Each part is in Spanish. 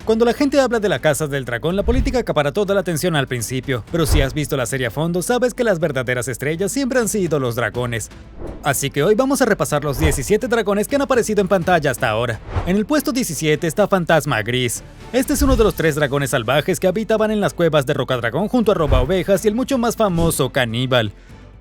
Cuando la gente habla de la Casa del Dragón, la política acapara toda la atención al principio, pero si has visto la serie a fondo, sabes que las verdaderas estrellas siempre han sido los dragones. Así que hoy vamos a repasar los 17 dragones que han aparecido en pantalla hasta ahora. En el puesto 17 está Fantasma Gris. Este es uno de los 3 dragones salvajes que habitaban en las cuevas de Rocadragón junto a Robaovejas y el mucho más famoso Caníbal.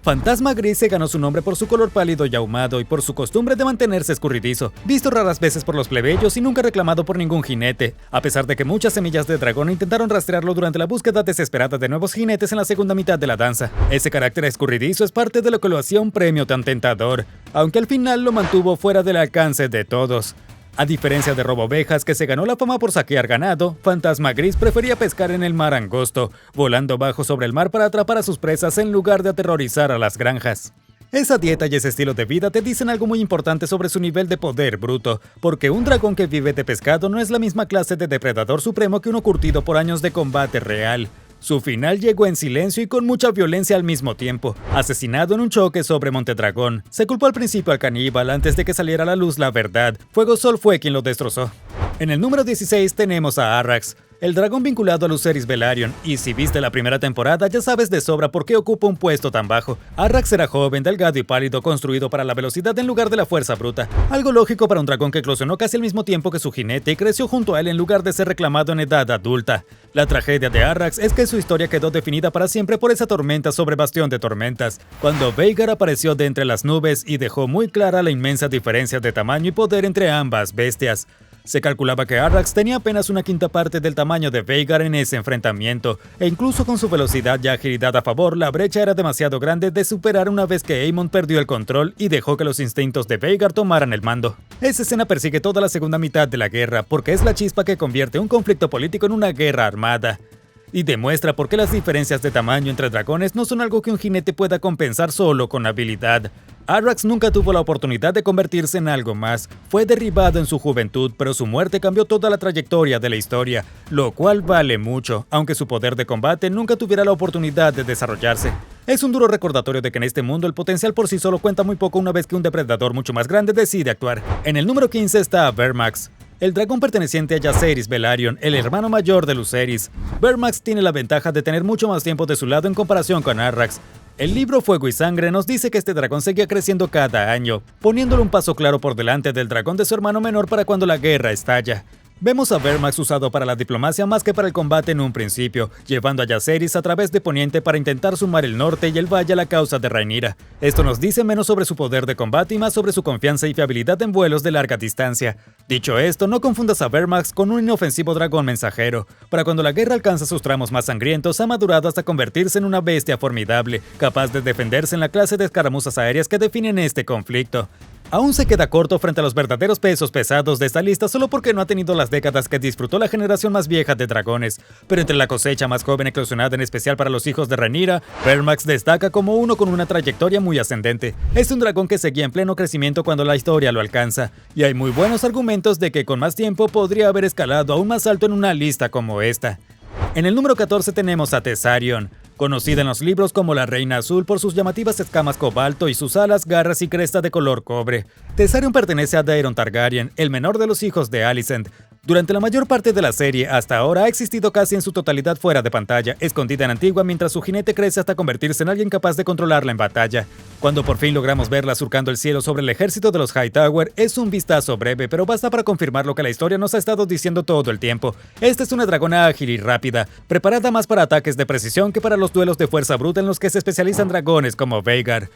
Fantasma Gris se ganó su nombre por su color pálido y ahumado y por su costumbre de mantenerse escurridizo, visto raras veces por los plebeyos y nunca reclamado por ningún jinete, a pesar de que muchas semillas de dragón intentaron rastrearlo durante la búsqueda desesperada de nuevos jinetes en la segunda mitad de la danza. Ese carácter escurridizo es parte de lo que lo hacía un premio tan tentador, aunque al final lo mantuvo fuera del alcance de todos. A diferencia de Robaovejas, que se ganó la fama por saquear ganado, Fantasma Gris prefería pescar en el mar angosto, volando bajo sobre el mar para atrapar a sus presas en lugar de aterrorizar a las granjas. Esa dieta y ese estilo de vida te dicen algo muy importante sobre su nivel de poder bruto, porque un dragón que vive de pescado no es la misma clase de depredador supremo que uno curtido por años de combate real. Su final llegó en silencio y con mucha violencia al mismo tiempo, asesinado en un choque sobre Montedragón. Se culpó al principio al caníbal antes de que saliera a la luz la verdad. Fuego Sol fue quien lo destrozó. En el número 16 tenemos a Arrax, el dragón vinculado a Lucerys Velaryon, y si viste la primera temporada ya sabes de sobra por qué ocupa un puesto tan bajo. Arrax era joven, delgado y pálido, construido para la velocidad en lugar de la fuerza bruta. Algo lógico para un dragón que eclosionó casi al mismo tiempo que su jinete y creció junto a él en lugar de ser reclamado en edad adulta. La tragedia de Arrax es que su historia quedó definida para siempre por esa tormenta sobre Bastión de Tormentas, cuando Vhagar apareció de entre las nubes y dejó muy clara la inmensa diferencia de tamaño y poder entre ambas bestias. Se calculaba que Arrax tenía apenas una quinta parte del tamaño de Vhagar en ese enfrentamiento, e incluso con su velocidad y agilidad a favor, la brecha era demasiado grande de superar una vez que Aemon perdió el control y dejó que los instintos de Vhagar tomaran el mando. Esa escena persigue toda la segunda mitad de la guerra, porque es la chispa que convierte un conflicto político en una guerra armada. Y demuestra por qué las diferencias de tamaño entre dragones no son algo que un jinete pueda compensar solo con habilidad. Arrax nunca tuvo la oportunidad de convertirse en algo más, fue derribado en su juventud, pero su muerte cambió toda la trayectoria de la historia, lo cual vale mucho, aunque su poder de combate nunca tuviera la oportunidad de desarrollarse. Es un duro recordatorio de que en este mundo el potencial por sí solo cuenta muy poco una vez que un depredador mucho más grande decide actuar. En el número 15 está Vermax, el dragón perteneciente a Jaehaerys Velaryon, el hermano mayor de Lucerys. Vermax tiene la ventaja de tener mucho más tiempo de su lado en comparación con Arrax. El libro Fuego y Sangre nos dice que este dragón seguía creciendo cada año, poniéndole un paso claro por delante del dragón de su hermano menor para cuando la guerra estalla. Vemos a Vermax usado para la diplomacia más que para el combate en un principio, llevando a Jaehaerys a través de Poniente para intentar sumar el norte y el valle a la causa de Rhaenyra. Esto nos dice menos sobre su poder de combate y más sobre su confianza y fiabilidad en vuelos de larga distancia. Dicho esto, no confundas a Vermax con un inofensivo dragón mensajero. Para cuando la guerra alcanza sus tramos más sangrientos, ha madurado hasta convertirse en una bestia formidable, capaz de defenderse en la clase de escaramuzas aéreas que definen este conflicto. Aún se queda corto frente a los verdaderos pesos pesados de esta lista solo porque no ha tenido las décadas que disfrutó la generación más vieja de dragones, pero entre la cosecha más joven eclosionada en especial para los hijos de Rhaenyra, Vermax destaca como uno con una trayectoria muy ascendente. Es un dragón que seguía en pleno crecimiento cuando la historia lo alcanza, y hay muy buenos argumentos de que con más tiempo podría haber escalado aún más alto en una lista como esta. En el número 14 tenemos a Thessarion, conocida en los libros como la Reina Azul por sus llamativas escamas cobalto y sus alas, garras y cresta de color cobre. Thessarion pertenece a Daeron Targaryen, el menor de los hijos de Alicent. Durante la mayor parte de la serie, hasta ahora ha existido casi en su totalidad fuera de pantalla, escondida en Antigua mientras su jinete crece hasta convertirse en alguien capaz de controlarla en batalla. Cuando por fin logramos verla surcando el cielo sobre el ejército de los Hightower, es un vistazo breve, pero basta para confirmar lo que la historia nos ha estado diciendo todo el tiempo. Esta es una dragona ágil y rápida, preparada más para ataques de precisión que para los duelos de fuerza bruta en los que se especializan dragones como Vhagar.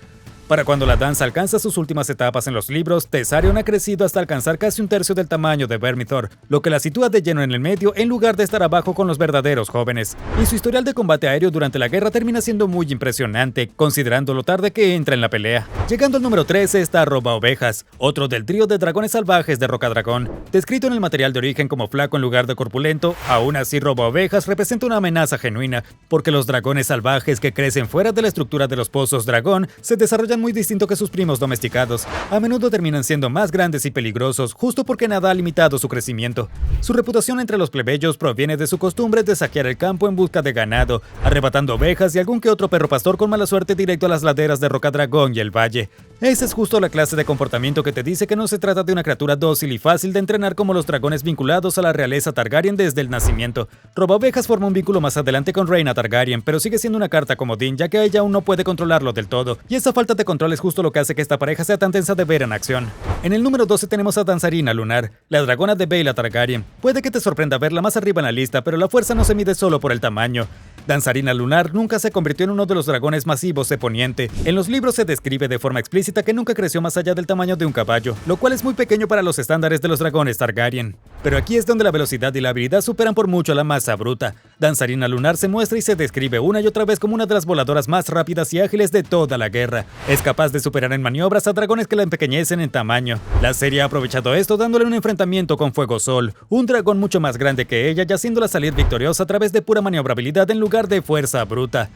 Para cuando la danza alcanza sus últimas etapas en los libros, Thessarion ha crecido hasta alcanzar casi un tercio del tamaño de Vermithor, lo que la sitúa de lleno en el medio en lugar de estar abajo con los verdaderos jóvenes. Y su historial de combate aéreo durante la guerra termina siendo muy impresionante, considerando lo tarde que entra en la pelea. Llegando al número 13 está Robaovejas, otro del trío de dragones salvajes de Rocadragón. Descrito en el material de origen como flaco en lugar de corpulento, aún así Robaovejas representa una amenaza genuina, porque los dragones salvajes que crecen fuera de la estructura de los pozos dragón se desarrollan muy distinto que sus primos domesticados. A menudo terminan siendo más grandes y peligrosos, justo porque nada ha limitado su crecimiento. Su reputación entre los plebeyos proviene de su costumbre de saquear el campo en busca de ganado, arrebatando ovejas y algún que otro perro pastor con mala suerte directo a las laderas de Rocadragón y el valle. Esa es justo la clase de comportamiento que te dice que no se trata de una criatura dócil y fácil de entrenar como los dragones vinculados a la realeza Targaryen desde el nacimiento. Robaovejas forma un vínculo más adelante con Rhaena Targaryen, pero sigue siendo una carta comodín, ya que ella aún no puede controlarlo del todo, y esa falta de control es justo lo que hace que esta pareja sea tan tensa de ver en acción. En el número 12 tenemos a Danzarina Lunar, la dragona de Baela Targaryen. Puede que te sorprenda verla más arriba en la lista, pero la fuerza no se mide solo por el tamaño. Danzarina Lunar nunca se convirtió en uno de los dragones masivos de Poniente. En los libros se describe de forma explícita que nunca creció más allá del tamaño de un caballo, lo cual es muy pequeño para los estándares de los dragones Targaryen. Pero aquí es donde la velocidad y la habilidad superan por mucho a la masa bruta. Danzarina Lunar se muestra y se describe una y otra vez como una de las voladoras más rápidas y ágiles de toda la guerra. Es capaz de superar en maniobras a dragones que la empequeñecen en tamaño. La serie ha aprovechado esto dándole un enfrentamiento con Fuego Sol, un dragón mucho más grande que ella y haciéndola salir victoriosa a través de pura maniobrabilidad en lugar de fuerza bruta.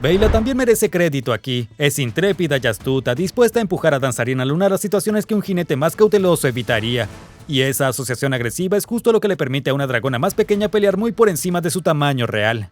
Baela también merece crédito aquí. Es intrépida y astuta, dispuesta a empujar a Danzarina Lunar a situaciones que un jinete más cauteloso evitaría. Y esa asociación agresiva es justo lo que le permite a una dragona más pequeña pelear muy por encima de su tamaño real.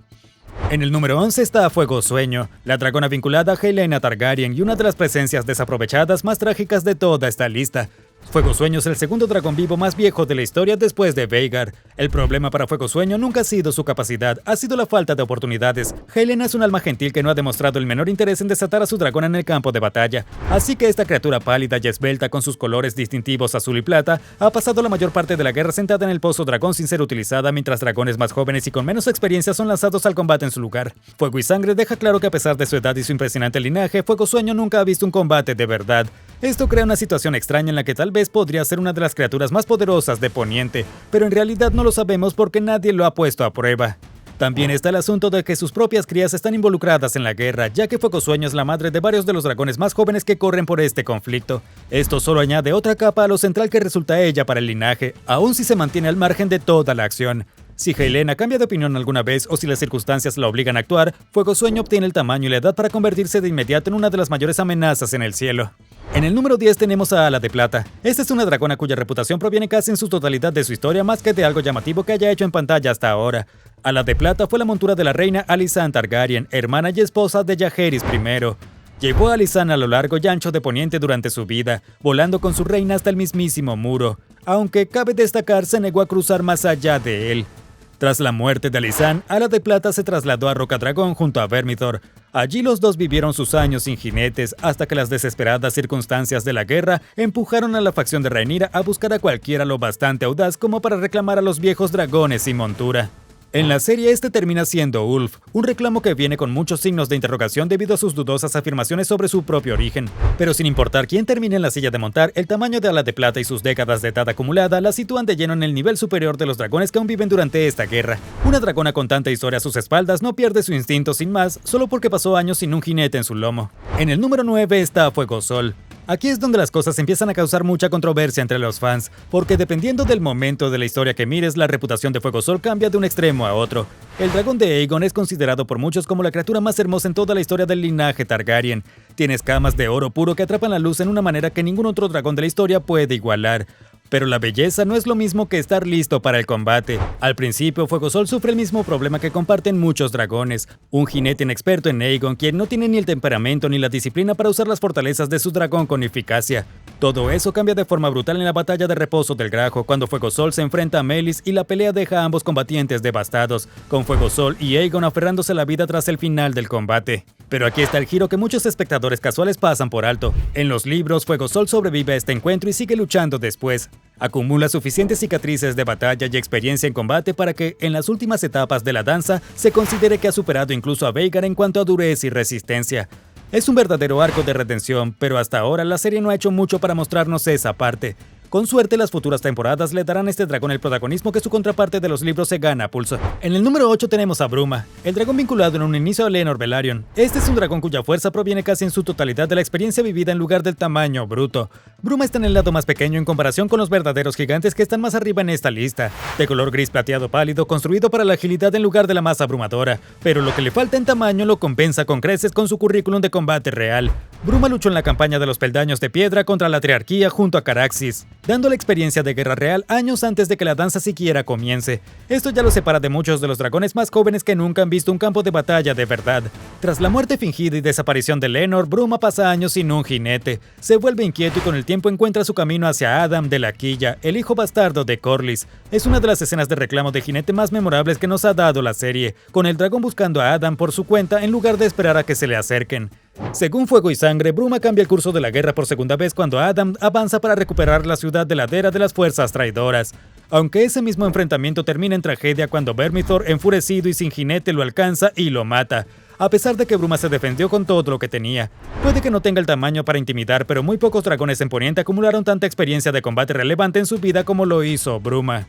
En el número 11 está Fuego Sueño, la dragona vinculada a Helaena Targaryen y una de las presencias desaprovechadas más trágicas de toda esta lista. Fuego Sueño es el segundo dragón vivo más viejo de la historia después de Vhagar. El problema para Fuego Sueño nunca ha sido su capacidad, ha sido la falta de oportunidades. Helaena es un alma gentil que no ha demostrado el menor interés en desatar a su dragón en el campo de batalla. Así que esta criatura pálida y esbelta con sus colores distintivos azul y plata ha pasado la mayor parte de la guerra sentada en el pozo dragón sin ser utilizada, mientras dragones más jóvenes y con menos experiencia son lanzados al combate en su lugar. Fuego y Sangre deja claro que a pesar de su edad y su impresionante linaje, Fuego Sueño nunca ha visto un combate de verdad. Esto crea una situación extraña en la que tal vez podría ser una de las criaturas más poderosas de Poniente, pero en realidad no lo sabemos porque nadie lo ha puesto a prueba. También está el asunto de que sus propias crías están involucradas en la guerra, ya que Fuego Sueño es la madre de varios de los dragones más jóvenes que corren por este conflicto. Esto solo añade otra capa a lo central que resulta ella para el linaje, aun si se mantiene al margen de toda la acción. Si Helaena cambia de opinión alguna vez o si las circunstancias la obligan a actuar, Fuego Sueño obtiene el tamaño y la edad para convertirse de inmediato en una de las mayores amenazas en el cielo. En el número 10 tenemos a Ala de Plata. Esta es una dragona cuya reputación proviene casi en su totalidad de su historia más que de algo llamativo que haya hecho en pantalla hasta ahora. Ala de Plata fue la montura de la reina Alysanne Targaryen, hermana y esposa de Jaehaerys I. Llevó a Alysanne a lo largo y ancho de Poniente durante su vida, volando con su reina hasta el mismísimo muro, aunque cabe destacar se negó a cruzar más allá de él. Tras la muerte de Alysanne, Ala de Plata se trasladó a Rocadragón junto a Vermithor. Allí los dos vivieron sus años sin jinetes hasta que las desesperadas circunstancias de la guerra empujaron a la facción de Rhaenyra a buscar a cualquiera lo bastante audaz como para reclamar a los viejos dragones sin montura. En la serie este termina siendo Ulf, un reclamo que viene con muchos signos de interrogación debido a sus dudosas afirmaciones sobre su propio origen. Pero sin importar quién termine en la silla de montar, el tamaño de Ala de Plata y sus décadas de edad acumulada la sitúan de lleno en el nivel superior de los dragones que aún viven durante esta guerra. Una dragona con tanta historia a sus espaldas no pierde su instinto sin más, solo porque pasó años sin un jinete en su lomo. En el número 9 está Fuego Sol. Aquí es donde las cosas empiezan a causar mucha controversia entre los fans, porque dependiendo del momento de la historia que mires, la reputación de Fuego Sol cambia de un extremo a otro. El dragón de Aegon es considerado por muchos como la criatura más hermosa en toda la historia del linaje Targaryen. Tiene escamas de oro puro que atrapan la luz en una manera que ningún otro dragón de la historia puede igualar. Pero la belleza no es lo mismo que estar listo para el combate. Al principio, Fuego Sol sufre el mismo problema que comparten muchos dragones. Un jinete inexperto en Aegon, quien no tiene ni el temperamento ni la disciplina para usar las fortalezas de su dragón con eficacia. Todo eso cambia de forma brutal en la batalla de reposo del Grajo, cuando Fuego Sol se enfrenta a Meleys y la pelea deja a ambos combatientes devastados, con Fuego Sol y Aegon aferrándose a la vida tras el final del combate. Pero aquí está el giro que muchos espectadores casuales pasan por alto. En los libros, Fuego Sol sobrevive a este encuentro y sigue luchando después. Acumula suficientes cicatrices de batalla y experiencia en combate para que, en las últimas etapas de la danza, se considere que ha superado incluso a Vhagar en cuanto a dureza y resistencia. Es un verdadero arco de redención, pero hasta ahora la serie no ha hecho mucho para mostrarnos esa parte. Con suerte, las futuras temporadas le darán a este dragón el protagonismo que su contraparte de los libros se gana a pulso. En el número 8 tenemos a Bruma, el dragón vinculado en un inicio a Laenor Velaryon. Este es un dragón cuya fuerza proviene casi en su totalidad de la experiencia vivida en lugar del tamaño bruto. Bruma está en el lado más pequeño en comparación con los verdaderos gigantes que están más arriba en esta lista, de color gris plateado pálido, construido para la agilidad en lugar de la más abrumadora, pero lo que le falta en tamaño lo compensa con creces con su currículum de combate real. Bruma luchó en la campaña de los Peldaños de Piedra contra la Triarquía junto a Caraxes. dando la experiencia de guerra real años antes de que la danza siquiera comience. Esto ya lo separa de muchos de los dragones más jóvenes que nunca han visto un campo de batalla de verdad. Tras la muerte fingida y desaparición de Lenor, Bruma pasa años sin un jinete. Se vuelve inquieto y con el tiempo encuentra su camino hacia Adam de la Quilla, el hijo bastardo de Corlys. Es una de las escenas de reclamo de jinete más memorables que nos ha dado la serie, con el dragón buscando a Adam por su cuenta en lugar de esperar a que se le acerquen. Según Fuego y Sangre, Bruma cambia el curso de la guerra por segunda vez cuando Adam avanza para recuperar la ciudad de ladera de las fuerzas traidoras. Aunque ese mismo enfrentamiento termina en tragedia cuando Vermithor, enfurecido y sin jinete, lo alcanza y lo mata. A pesar de que Bruma se defendió con todo lo que tenía. Puede que no tenga el tamaño para intimidar, pero muy pocos dragones en Poniente acumularon tanta experiencia de combate relevante en su vida como lo hizo Bruma.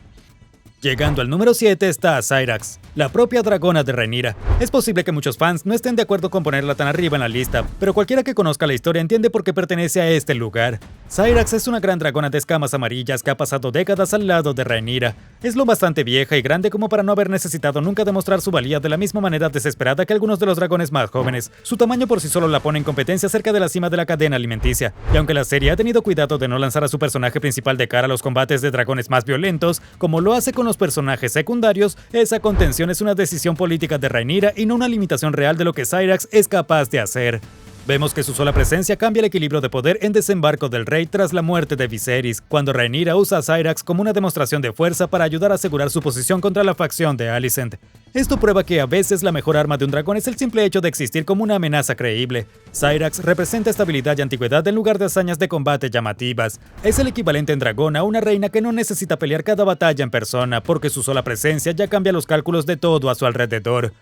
Llegando al número 7 está Syrax, la propia dragona de Rhaenyra. Es posible que muchos fans no estén de acuerdo con ponerla tan arriba en la lista, pero cualquiera que conozca la historia entiende por qué pertenece a este lugar. Syrax es una gran dragona de escamas amarillas que ha pasado décadas al lado de Rhaenyra. Es lo bastante vieja y grande como para no haber necesitado nunca demostrar su valía de la misma manera desesperada que algunos de los dragones más jóvenes. Su tamaño por sí solo la pone en competencia cerca de la cima de la cadena alimenticia, y aunque la serie ha tenido cuidado de no lanzar a su personaje principal de cara a los combates de dragones más violentos, como lo hace con los personajes secundarios, esa contención es una decisión política de Rhaenyra y no una limitación real de lo que Syrax es capaz de hacer. Vemos que su sola presencia cambia el equilibrio de poder en Desembarco del Rey tras la muerte de Viserys, cuando Rhaenyra usa a Syrax como una demostración de fuerza para ayudar a asegurar su posición contra la facción de Alicent. Esto prueba que a veces la mejor arma de un dragón es el simple hecho de existir como una amenaza creíble. Syrax representa estabilidad y antigüedad en lugar de hazañas de combate llamativas. Es el equivalente en dragón a una reina que no necesita pelear cada batalla en persona, porque su sola presencia ya cambia los cálculos de todo a su alrededor.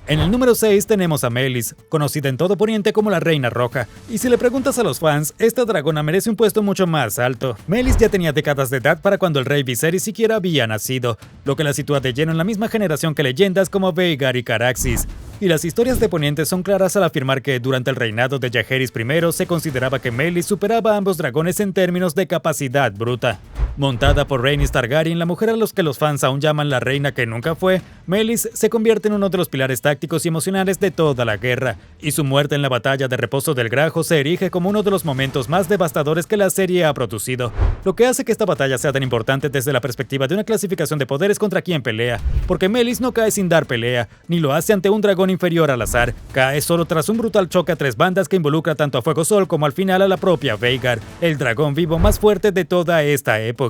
En el número 6 tenemos a Meleys, conocida en todo Poniente como la Reina Roja. Y si le preguntas a los fans, esta dragona merece un puesto mucho más alto. Meleys ya tenía décadas de edad para cuando el rey Viserys siquiera había nacido, lo que la sitúa de lleno en la misma generación que leyendas como Vhagar y Caraxes. Y las historias de Poniente son claras al afirmar que durante el reinado de Jaehaerys I se consideraba que Meleys superaba a ambos dragones en términos de capacidad bruta. Montada por Rhaenys Targaryen, la mujer a los que los fans aún llaman la reina que nunca fue, Meleys se convierte en uno de los pilares tácticos y emocionales de toda la guerra, y su muerte en la batalla de Reposo del Grajo se erige como uno de los momentos más devastadores que la serie ha producido, lo que hace que esta batalla sea tan importante desde la perspectiva de una clasificación de poderes contra quien pelea, porque Meleys no cae sin dar pelea, ni lo hace ante un dragón inferior al azar, cae solo tras un brutal choque a tres bandas que involucra tanto a Fuego Sol como al final a la propia Vhagar, el dragón vivo más fuerte de toda esta época.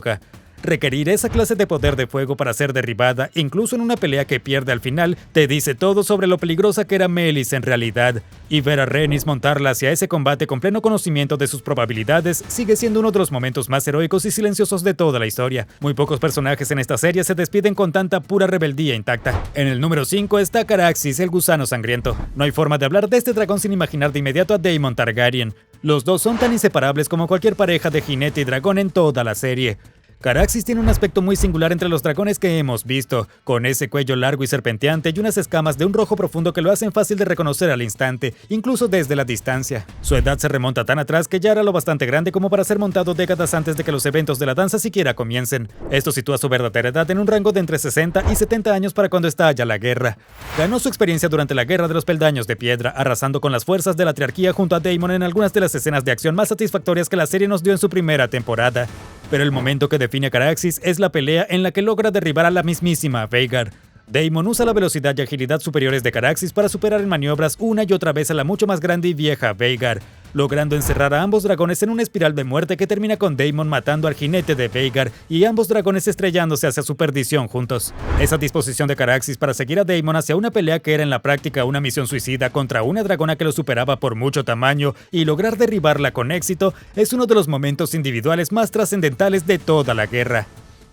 Requerir esa clase de poder de fuego para ser derribada, incluso en una pelea que pierde al final, te dice todo sobre lo peligrosa que era Meleys en realidad. Y ver a Rhaenys montarla hacia ese combate con pleno conocimiento de sus probabilidades sigue siendo uno de los momentos más heroicos y silenciosos de toda la historia. Muy pocos personajes en esta serie se despiden con tanta pura rebeldía intacta. En el número 5 está Caraxes, el gusano sangriento. No hay forma de hablar de este dragón sin imaginar de inmediato a Daemon Targaryen. Los dos son tan inseparables como cualquier pareja de jinete y dragón en toda la serie. Caraxes tiene un aspecto muy singular entre los dragones que hemos visto, con ese cuello largo y serpenteante y unas escamas de un rojo profundo que lo hacen fácil de reconocer al instante, incluso desde la distancia. Su edad se remonta tan atrás que ya era lo bastante grande como para ser montado décadas antes de que los eventos de la danza siquiera comiencen. Esto sitúa su verdadera edad en un rango de entre 60 y 70 años para cuando estalla la guerra. Ganó su experiencia durante la Guerra de los Peldaños de Piedra, arrasando con las fuerzas de la Triarquía junto a Daemon en algunas de las escenas de acción más satisfactorias que la serie nos dio en su primera temporada. Pero el momento que define a Caraxes es la pelea en la que logra derribar a la mismísima Vhagar. Daemon usa la velocidad y agilidad superiores de Caraxes para superar en maniobras una y otra vez a la mucho más grande y vieja Vhagar, logrando encerrar a ambos dragones en una espiral de muerte que termina con Daemon matando al jinete de Vhagar y ambos dragones estrellándose hacia su perdición juntos. Esa disposición de Caraxes para seguir a Daemon hacia una pelea que era en la práctica una misión suicida contra una dragona que lo superaba por mucho tamaño y lograr derribarla con éxito es uno de los momentos individuales más trascendentales de toda la guerra.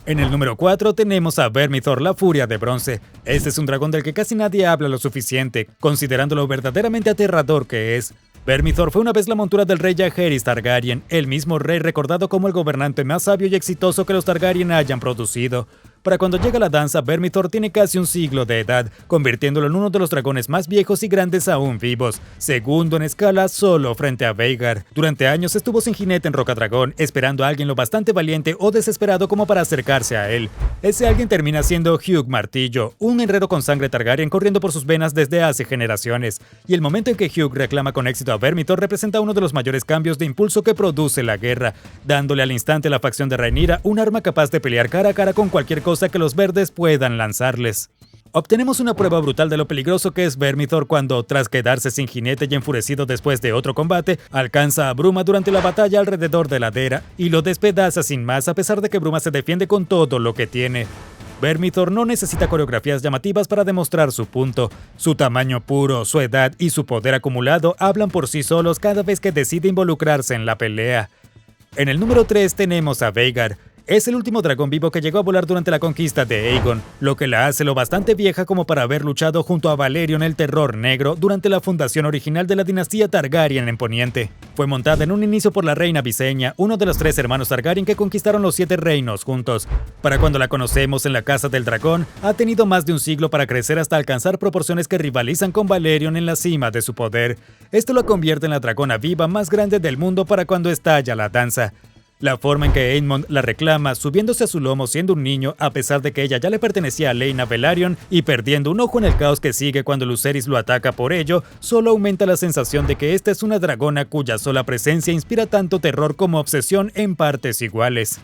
En el número 4 tenemos a Vermithor, la Furia de Bronce. Este es un dragón del que casi nadie habla lo suficiente, considerando lo verdaderamente aterrador que es. Vermithor fue una vez la montura del rey Jaehaerys Targaryen, el mismo rey recordado como el gobernante más sabio y exitoso que los Targaryen hayan producido. Para cuando llega la danza, Vermithor tiene casi un siglo de edad, convirtiéndolo en uno de los dragones más viejos y grandes aún vivos, segundo en escala solo frente a Veigar. Durante años estuvo sin jinete en Rocadragón, esperando a alguien lo bastante valiente o desesperado como para acercarse a él. Ese alguien termina siendo Hugh Martillo, un herrero con sangre Targaryen corriendo por sus venas desde hace generaciones. Y el momento en que Hugh reclama con éxito a Vermithor representa uno de los mayores cambios de impulso que produce la guerra, dándole al instante a la facción de Rhaenyra un arma capaz de pelear cara a cara con cualquier cosa que los verdes puedan lanzarles. Obtenemos una prueba brutal de lo peligroso que es Vermithor cuando, tras quedarse sin jinete y enfurecido después de otro combate, alcanza a Bruma durante la batalla alrededor de la Ladera y lo despedaza sin más a pesar de que Bruma se defiende con todo lo que tiene. Vermithor no necesita coreografías llamativas para demostrar su punto. Su tamaño puro, su edad y su poder acumulado hablan por sí solos cada vez que decide involucrarse en la pelea. En el número 3 tenemos a Veigar. Es el último dragón vivo que llegó a volar durante la conquista de Aegon, lo que la hace lo bastante vieja como para haber luchado junto a Valyrion el Terror Negro durante la fundación original de la dinastía Targaryen en Poniente. Fue montada en un inicio por la reina Visenya, uno de los 3 hermanos Targaryen que conquistaron los 7 reinos juntos. Para cuando la conocemos en la Casa del Dragón, ha tenido más de un siglo para crecer hasta alcanzar proporciones que rivalizan con Valyrion en la cima de su poder. Esto la convierte en la dragona viva más grande del mundo para cuando estalla la danza. La forma en que Aemond la reclama, subiéndose a su lomo siendo un niño, a pesar de que ella ya le pertenecía a Laena Velaryon, y perdiendo un ojo en el caos que sigue cuando Lucerys lo ataca por ello, solo aumenta la sensación de que esta es una dragona cuya sola presencia inspira tanto terror como obsesión en partes iguales.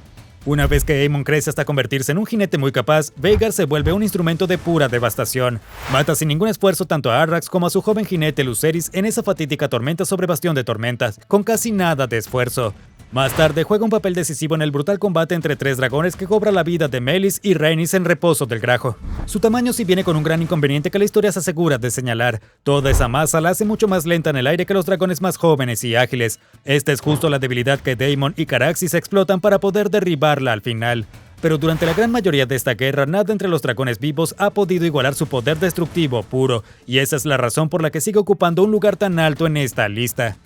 Una vez que Aemond crece hasta convertirse en un jinete muy capaz, Veigar se vuelve un instrumento de pura devastación. Mata sin ningún esfuerzo tanto a Arrax como a su joven jinete Lucerys en esa fatídica tormenta sobre Bastión de Tormentas, con casi nada de esfuerzo. Más tarde juega un papel decisivo en el brutal combate entre 3 dragones que cobra la vida de Meleys y Rhaenys en Reposo del Grajo. Su tamaño sí viene con un gran inconveniente que la historia se asegura de señalar. Toda esa masa la hace mucho más lenta en el aire que los dragones más jóvenes y ágiles. Esta es justo la debilidad que Daemon y Caraxes explotan para poder derribarla al final. Pero durante la gran mayoría de esta guerra, nada entre los dragones vivos ha podido igualar su poder destructivo puro, y esa es la razón por la que sigue ocupando un lugar tan alto en esta lista.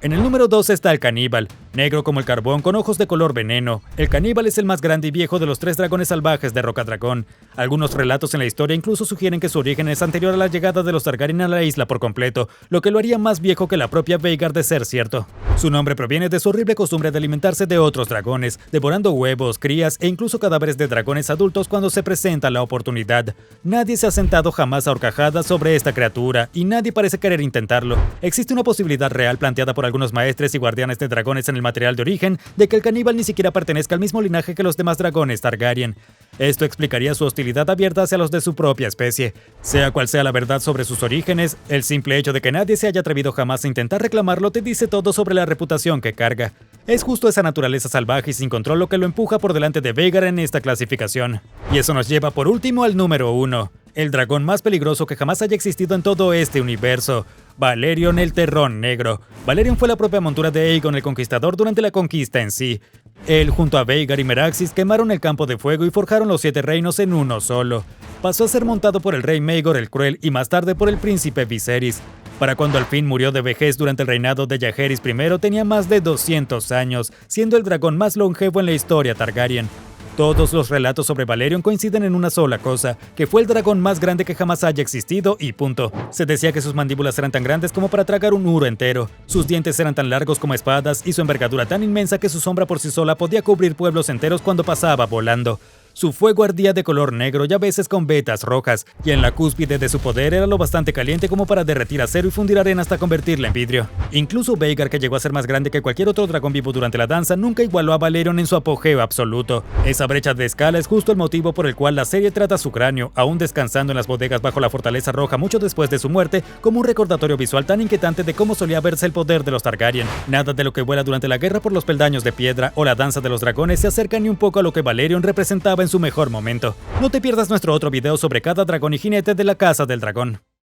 En el número 2 está el caníbal, negro como el carbón con ojos de color veneno. El caníbal es el más grande y viejo de los 3 dragones salvajes de Rocadragón. Algunos relatos en la historia incluso sugieren que su origen es anterior a la llegada de los Targaryen a la isla por completo, lo que lo haría más viejo que la propia Veigar de ser cierto. Su nombre proviene de su horrible costumbre de alimentarse de otros dragones, devorando huevos, crías e incluso cadáveres de dragones adultos cuando se presenta la oportunidad. Nadie se ha sentado jamás a horcajadas sobre esta criatura, y nadie parece querer intentarlo. Existe una posibilidad real planteada por algunos maestres y guardianes de dragones en el material de origen de que el caníbal ni siquiera pertenezca al mismo linaje que los demás dragones Targaryen. Esto explicaría su hostilidad abierta hacia los de su propia especie. Sea cual sea la verdad sobre sus orígenes, el simple hecho de que nadie se haya atrevido jamás a intentar reclamarlo te dice todo sobre la reputación que carga. Es justo esa naturaleza salvaje y sin control lo que lo empuja por delante de Veigar en esta clasificación. Y eso nos lleva por último al número 1, el dragón más peligroso que jamás haya existido en todo este universo. Valyrion el Terror Negro. Valyrion fue la propia montura de Aegon el Conquistador durante la conquista en sí. Él junto a Veigar y Meraxes quemaron el campo de fuego y forjaron los 7 reinos en uno solo. Pasó a ser montado por el rey Maegor el Cruel y más tarde por el príncipe Viserys. Para cuando al fin murió de vejez durante el reinado de Jaehaerys I tenía más de 200 años, siendo el dragón más longevo en la historia Targaryen. Todos los relatos sobre Valyrion coinciden en una sola cosa, que fue el dragón más grande que jamás haya existido y punto. Se decía que sus mandíbulas eran tan grandes como para tragar un uro entero, sus dientes eran tan largos como espadas y su envergadura tan inmensa que su sombra por sí sola podía cubrir pueblos enteros cuando pasaba volando. Su fuego ardía de color negro y a veces con vetas rojas, y en la cúspide de su poder era lo bastante caliente como para derretir acero y fundir arena hasta convertirla en vidrio. Incluso Veigar, que llegó a ser más grande que cualquier otro dragón vivo durante la danza, nunca igualó a Valyrion en su apogeo absoluto. Esa brecha de escala es justo el motivo por el cual la serie trata su cráneo, aún descansando en las bodegas bajo la Fortaleza Roja mucho después de su muerte, como un recordatorio visual tan inquietante de cómo solía verse el poder de los Targaryen. Nada de lo que vuela durante la guerra por los peldaños de piedra o la danza de los dragones se acerca ni un poco a lo que Valyrion representaba en su mejor momento. No te pierdas nuestro otro video sobre cada dragón y jinete de la Casa del Dragón.